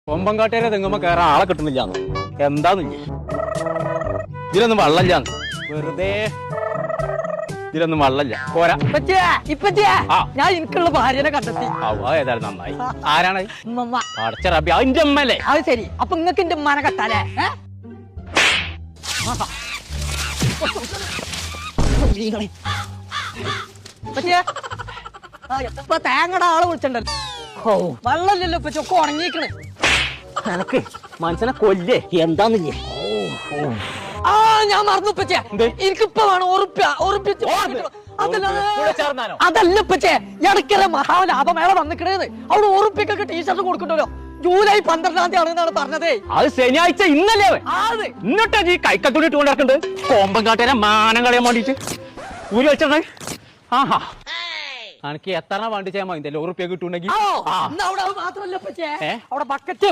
കൊമ്പങ്കാട്ടേരെ തെങ്ങുമ്പോ കയറാൻ ആളെ കിട്ടുന്നില്ല എന്താന്നില്ലേ ഇതിലൊന്നും വെള്ളമില്ലാന്ന് വെറുതെ ഇതിലൊന്നും വെള്ളമില്ല പോരാ ഞാൻ എനിക്കുള്ള ഭാര്യനെ കണ്ടെത്തി ഏതായാലും നന്നായി ആരാണ് ഉമ്മ. അടച്ച റബി അതിന്റെ അമ്മല്ലേ അത് ശരി അപ്പൊ നിങ്ങക്ക് എന്റെ ഉമ്മാനെ കെട്ടാലേ ഇപ്പൊ തേങ്ങയുടെ ആള് വിളിച്ചിട്ടുണ്ടല്ലോ വെള്ളമില്ലല്ലോ ഇപ്പൊ ചൊക്കെ ഉണങ്ങിക്കണ് എനക്ക് മനസ്സിനെ കൊല്ലേ എന്താന്നില്ലേ ആ ഞാൻ മറന്നു ഇപ്പച്ചേ എനിക്കിപ്പ വേണം അതല്ല ഇപ്പച്ചേ ഇടയ്ക്കര മഹാലാഭമേള വന്നിക്കണേന്ന് അവിടെ ഉറുപ്പിക്കൊക്കെ ടീഷർട്ട് കൊടുക്കണ്ടല്ലോ ജൂലൈ 12-ാം തീയതി ആണെന്നാണ് പറഞ്ഞതേ അത് ശനിയാഴ്ച ഇന്നല്ലേ എന്നിട്ടാ ഈ കൈക്കത്തോടെ ഇട്ട് കൊണ്ടിറക്കുന്നുണ്ട് കോമ്പങ്കാട്ടേരെ മാനം കളയാൻ വേണ്ടിട്ട് ഊരി വെച്ചിട്ടുണ്ടെ ആഹാ എനിക്ക് എത്ര വേണ്ടി ചെയ്യാൻ മതി ഉറുപ്പിയൊക്കെ കിട്ടുണ്ടെങ്കിൽ അവിടെ മാത്രമല്ല ഇപ്പച്ചേ അവിടെ ബക്കറ്റ്